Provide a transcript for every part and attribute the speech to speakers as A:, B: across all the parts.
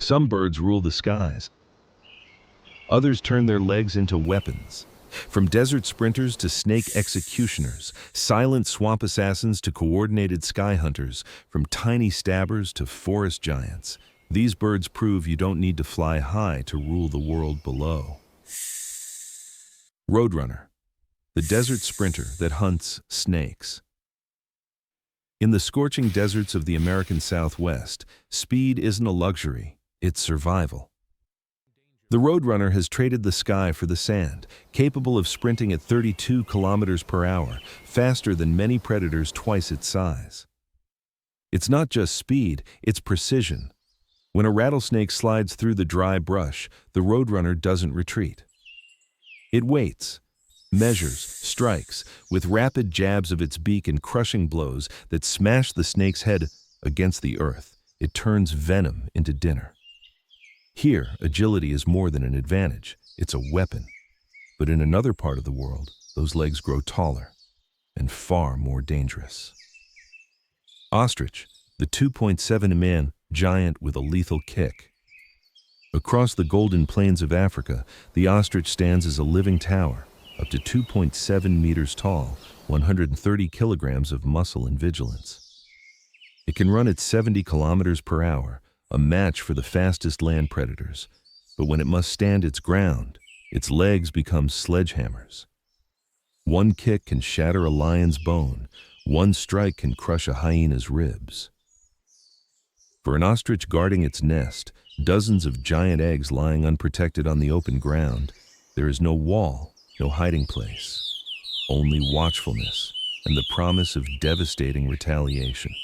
A: Some birds rule the skies. Others turn their legs into weapons. From desert sprinters to snake executioners, silent swamp assassins to coordinated sky hunters, from tiny stabbers to forest giants, these birds prove you don't need to fly high to rule the world below. Roadrunner, the desert sprinter that hunts snakes. In the scorching deserts of the American Southwest, speed isn't a luxury, it's survival. The Roadrunner has traded the sky for the sand, capable of sprinting at 32 kilometers per hour, faster than many predators twice its size. It's not just speed, it's precision. When a rattlesnake slides through the dry brush, the Roadrunner doesn't retreat. It waits, measures, strikes, with rapid jabs of its beak and crushing blows that smash the snake's head against the earth. It turns venom into dinner. Here, agility is more than an advantage, it's a weapon. But in another part of the world, those legs grow taller and far more dangerous. Ostrich, the 2.7-man giant with a lethal kick. Across the golden plains of Africa, the ostrich stands as a living tower, up to 2.7 meters tall, 130 kilograms of muscle and vigilance. It can run at 70 kilometers per hour, a match for the fastest land predators. But when it must stand its ground, its legs become sledgehammers. One kick can shatter a lion's bone, one strike can crush a hyena's ribs. For an ostrich guarding its nest, dozens of giant eggs lying unprotected on the open ground, there is no wall, no hiding place, only watchfulness and the promise of devastating retaliation.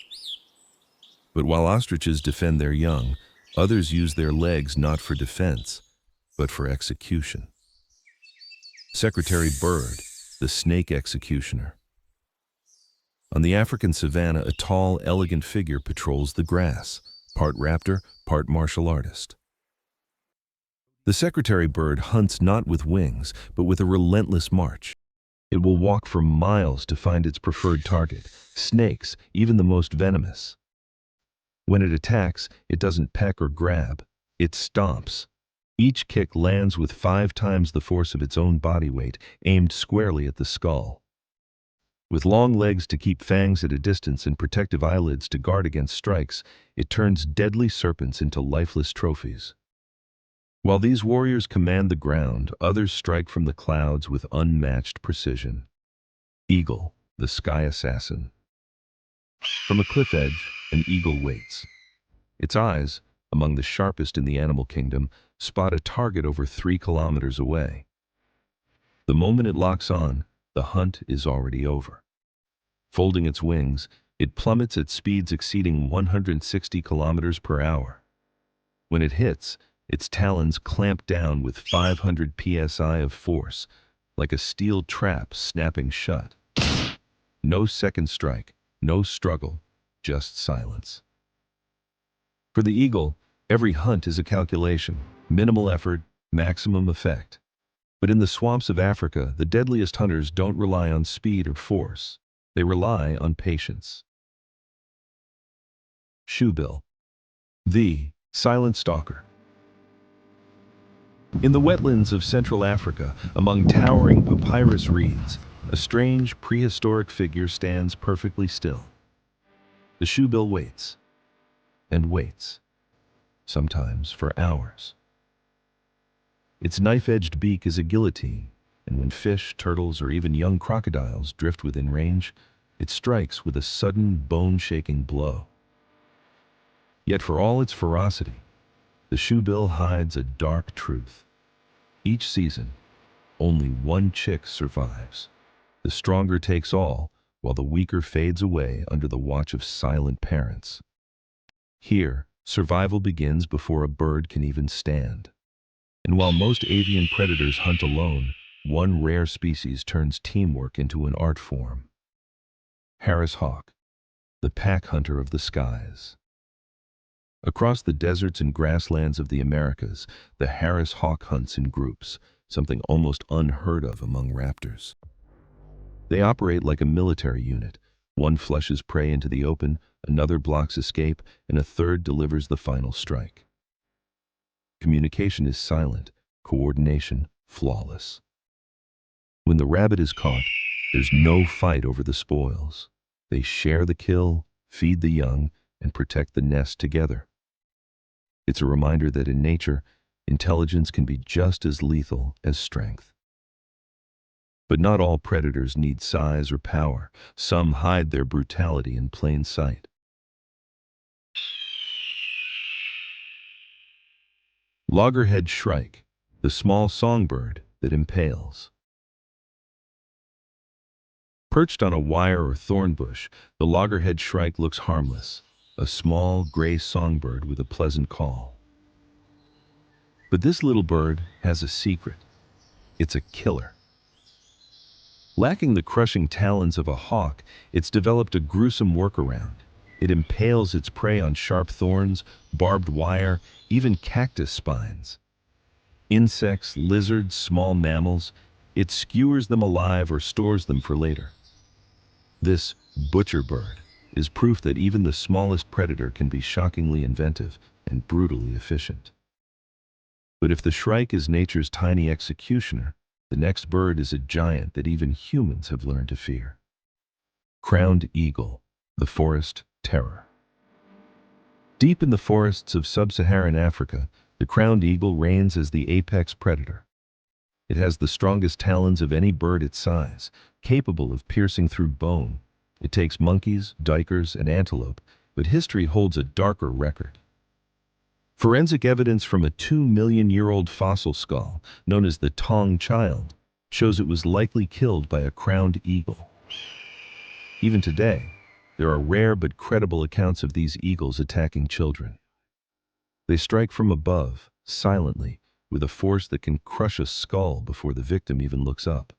A: But while ostriches defend their young, others use their legs not for defense, but for execution. Secretary Bird, the snake executioner. On the African savanna, a tall, elegant figure patrols the grass, part raptor, part martial artist. The secretary bird hunts not with wings, but with a relentless march. It will walk for miles to find its preferred target, snakes, even the most venomous. When it attacks, it doesn't peck or grab, it stomps. Each kick lands with 5 times the force of its own body weight, aimed squarely at the skull. With long legs to keep fangs at a distance and protective eyelids to guard against strikes, it turns deadly serpents into lifeless trophies. While these warriors command the ground, others strike from the clouds with unmatched precision. Eagle, the sky assassin. From a cliff edge, an eagle waits. Its eyes, among the sharpest in the animal kingdom, spot a target over 3 kilometers away. The moment it locks on, the hunt is already over. Folding its wings, it plummets at speeds exceeding 160 kilometers per hour. When it hits, its talons clamp down with 500 psi of force, like a steel trap snapping shut. No second strike, no struggle, just silence. For the eagle, every hunt is a calculation, minimal effort, maximum effect. But in the swamps of Africa, the deadliest hunters don't rely on speed or force. They rely on patience. Shoebill, the silent stalker. In the wetlands of Central Africa, among towering papyrus reeds, a strange prehistoric figure stands perfectly still. The shoebill waits, and waits, sometimes for hours. Its knife-edged beak is a guillotine, and when fish, turtles, or even young crocodiles drift within range, it strikes with a sudden, bone-shaking blow. Yet for all its ferocity, the shoebill hides a dark truth. Each season, only one chick survives. The stronger takes all, while the weaker fades away under the watch of silent parents. Here, survival begins before a bird can even stand. And while most avian predators hunt alone, one rare species turns teamwork into an art form. Harris hawk, the pack hunter of the skies. Across the deserts and grasslands of the Americas, the Harris hawk hunts in groups, something almost unheard of among raptors. They operate like a military unit. One flushes prey into the open, another blocks escape, and a third delivers the final strike. Communication is silent, coordination flawless. When the rabbit is caught, there's no fight over the spoils. They share the kill, feed the young, and protect the nest together. It's a reminder that in nature, intelligence can be just as lethal as strength. But not all predators need size or power. Some hide their brutality in plain sight. Loggerhead shrike, the small songbird that impales. Perched on a wire or thorn bush, the loggerhead shrike looks harmless, a small gray songbird with a pleasant call. But this little bird has a secret. It's a killer. Lacking the crushing talons of a hawk, it's developed a gruesome workaround. It impales its prey on sharp thorns, barbed wire, even cactus spines. Insects, lizards, small mammals, it skewers them alive or stores them for later. This butcher bird is proof that even the smallest predator can be shockingly inventive and brutally efficient. But if the shrike is nature's tiny executioner, the next bird is a giant that even humans have learned to fear. Crowned eagle, the forest terror. Deep in the forests of sub-Saharan Africa, the crowned eagle reigns as the apex predator. It has the strongest talons of any bird its size, capable of piercing through bone. It takes monkeys, duikers, and antelope, but history holds a darker record. Forensic evidence from a 2-million-year-old fossil skull, known as the Tong child, shows it was likely killed by a crowned eagle. Even today, there are rare but credible accounts of these eagles attacking children. They strike from above, silently, with a force that can crush a skull before the victim even looks up.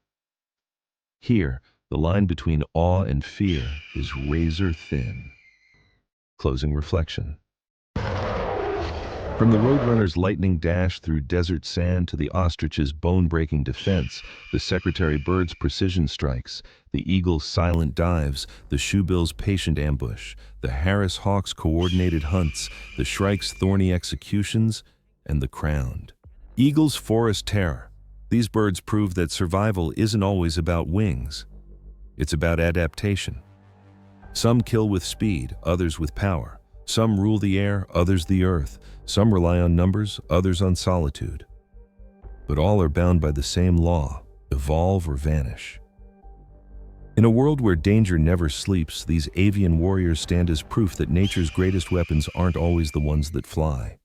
A: Here, the line between awe and fear is razor thin. Closing reflection. From the roadrunner's lightning dash through desert sand to the ostrich's bone-breaking defense, the secretary bird's precision strikes, the eagle's silent dives, the shoebill's patient ambush, the Harris hawk's coordinated hunts, the shrike's thorny executions, and the crowned eagle's forest terror. These birds prove that survival isn't always about wings. It's about adaptation. Some kill with speed, others with power. Some rule the air, others the earth. Some rely on numbers, others on solitude. But all are bound by the same law: evolve or vanish. In a world where danger never sleeps, these avian warriors stand as proof that nature's greatest weapons aren't always the ones that fly.